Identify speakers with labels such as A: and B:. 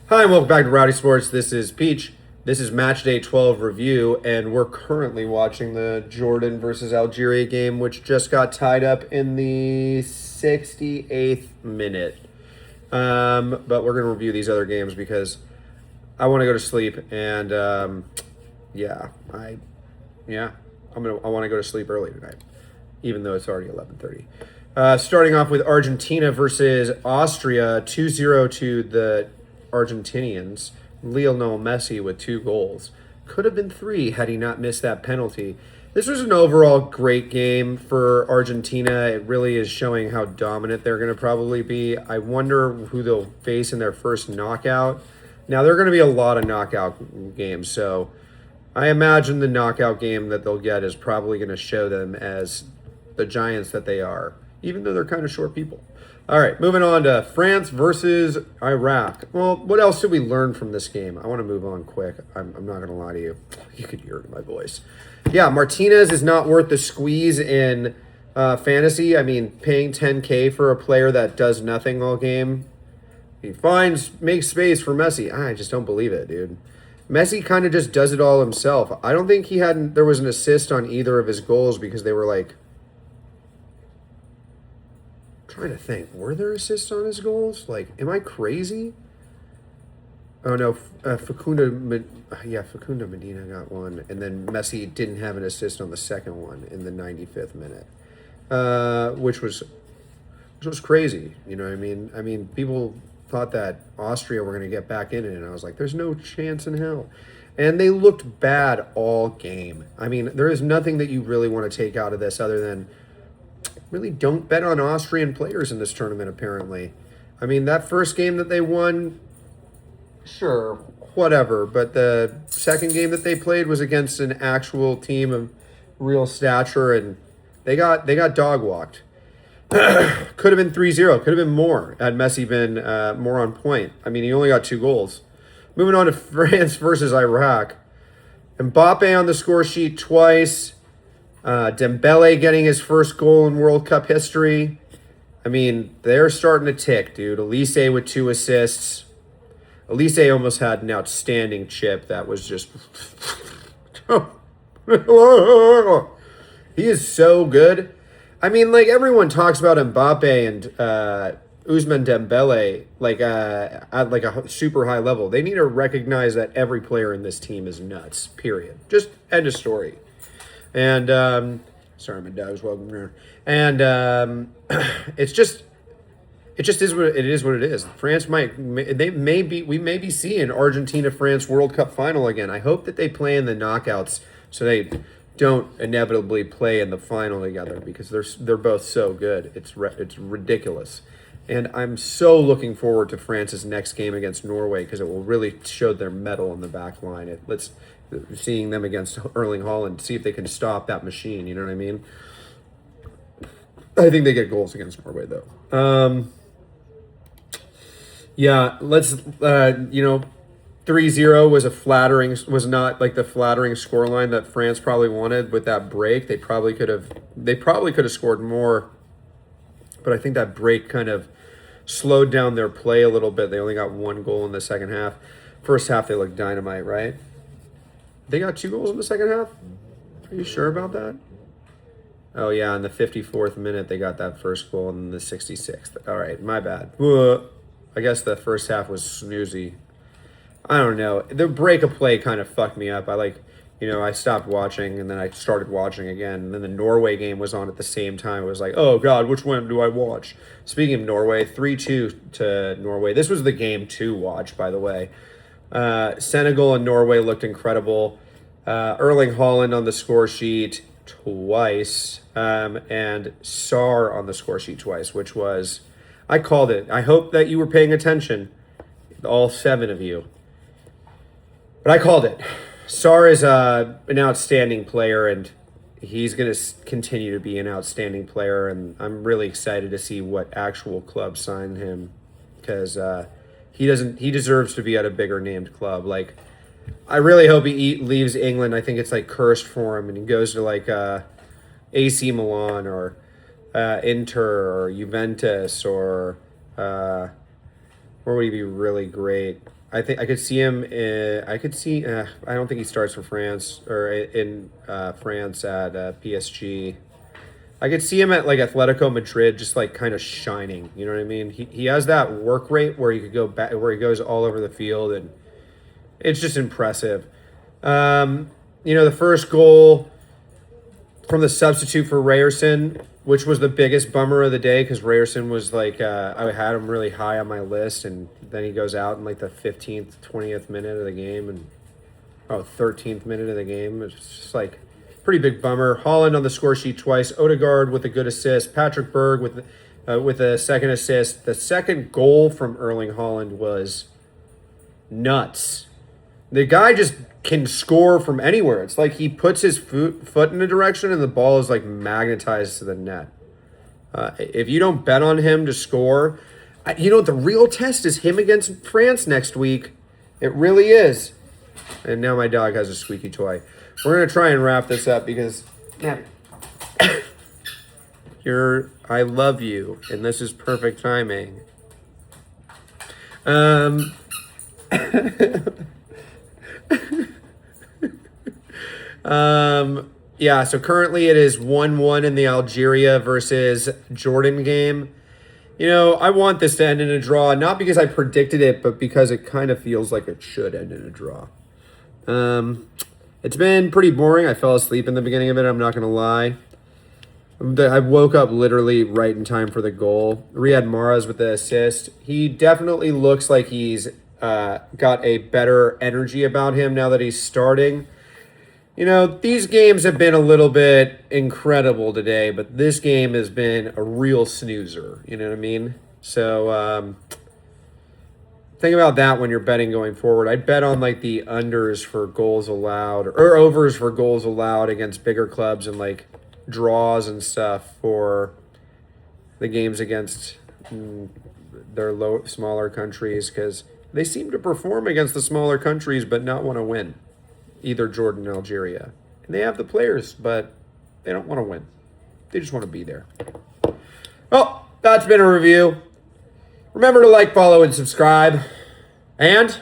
A: Hi, and welcome back to Rowdy Sports. This is Peach. This is Match Day 12 review, and we're currently watching the Jordan versus Algeria game, which just got tied up in the 68th minute. But we're going to review these other games because I want to go to sleep, and yeah, I want to go to sleep early tonight, even though it's already 11:30. Starting off with Argentina versus Austria, 2-0 to the Argentinians. Lionel Messi with 2 goals. Could have been 3 had he not missed that penalty. This was an overall great game for Argentina. It really is showing how dominant they're going to probably be. I wonder who they'll face in their first knockout. Now, there are going to be a lot of knockout games, so I imagine the knockout game that they'll get is probably going to show them as the giants that they are, even though they're kind of short people. All right, moving on to France versus Iraq. Well, what else did we learn from this game? I want to move on quick. I'm not going to lie to you. You could hear it in my voice. Yeah, Martinez is not worth the squeeze in fantasy. I mean, paying $10K for a player that does nothing all game. He makes space for Messi. I just don't believe it, dude. Messi kind of just does it all himself. I don't think there was an assist on either of his goals because they were like, trying to think, were there assists on his goals? Like, am I crazy? Oh no, Facundo Medina got one, and then Messi didn't have an assist on the second one in the 95th minute, which was crazy. You know what I mean? I mean, people thought that Austria were going to get back in it, and I was like, there's no chance in hell. And they looked bad all game. I mean, there is nothing that you really want to take out of this other than really don't bet on Austrian players in this tournament, apparently. I mean, that first game that they won, sure, whatever. But the second game that they played was against an actual team of real stature, and they got dog walked. Could have been 3-0. Could have been more had Messi been more on point. I mean, he only got 2 goals. Moving on to France versus Iraq. Mbappe on the score sheet twice. Dembele getting his first goal in World Cup history. I mean, they're starting to tick, dude. Elise with 2 assists. Elise almost had an outstanding chip that was just... He is so good. I mean, like, everyone talks about Mbappe and Ousmane Dembele at like a super high level. They need to recognize that every player in this team is nuts, period. Just end of story. And sorry, my dog's walking around. And it just is what it is. What it is. France we may be seeing Argentina France World Cup final again. I hope that they play in the knockouts so they don't inevitably play in the final together because they're both so good. It's ridiculous. And I'm so looking forward to France's next game against Norway because it will really show their mettle in the back line. Seeing them against Erling Haaland, see if they can stop that machine. You know what I mean? I think they get goals against Norway, though. Yeah, let's, 3-0 was not like the flattering scoreline that France probably wanted with that break. They probably could have scored more, but I think that break kind of slowed down their play a little bit. They only got 1 goal in the second half. First half, they looked dynamite, right? They got 2 goals in the second half? Are you sure about that? Oh, yeah, in the 54th minute, they got that first goal, and in the 66th. All right, my bad. I guess the first half was snoozy. I don't know. The break of play kind of fucked me up. I stopped watching, and then I started watching again. And then the Norway game was on at the same time. It was like, oh, God, which one do I watch? Speaking of Norway, 3-2 to Norway. This was the game to watch, by the way. Senegal and Norway looked incredible. Erling Haaland on the score sheet twice, and Sarr on the score sheet twice, which was, I called it. I hope that you were paying attention, all 7 of you. But I called it. Sarr is an outstanding player, and he's going to continue to be an outstanding player, and I'm really excited to see what actual club sign him because he deserves to be at a bigger named club. Like, I really hope he leaves England. I think it's like cursed for him, and he goes to like AC Milan or Inter or Juventus or where would he be really great? I think I could see him. I could see. I don't think he starts for France or in France at PSG. I could see him at like Atletico Madrid, just like kind of shining. You know what I mean? He has that work rate where he could go back, where he goes all over the field, and it's just impressive. The first goal from the substitute for Ryerson, which was the biggest bummer of the day because Ryerson was like, I had him really high on my list, and then he goes out in like the 15th, 20th minute of the game, and 13th minute of the game. It's just like pretty big bummer. Haaland on the score sheet twice. Odegaard with a good assist. Patrick Berg with a second assist. The second goal from Erling Haaland was nuts. The guy just can score from anywhere. It's like he puts his foot in a direction and the ball is like magnetized to the net. If you don't bet on him to score, the real test is him against France next week. It really is. And now my dog has a squeaky toy. We're going to try and wrap this up because I love you, and this is perfect timing. So currently it is 1-1 in the Algeria versus Jordan game. I want this to end in a draw, not because I predicted it, but because it kind of feels like it should end in a draw. It's been pretty boring. I fell asleep in the beginning of it, I'm not going to lie. I woke up literally right in time for the goal. Riyad Mahrez with the assist. He definitely looks like he's got a better energy about him now that he's starting. These games have been a little bit incredible today, but this game has been a real snoozer. You know what I mean? So think about that when you're betting going forward. I'd bet on like the unders for goals allowed or overs for goals allowed against bigger clubs and like draws and stuff for the games against their smaller countries because they seem to perform against the smaller countries but not want to win. Either Jordan or Algeria. And they have the players, but they don't want to win. They just want to be there. Well, that's been a review. Remember to like, follow, and subscribe. And...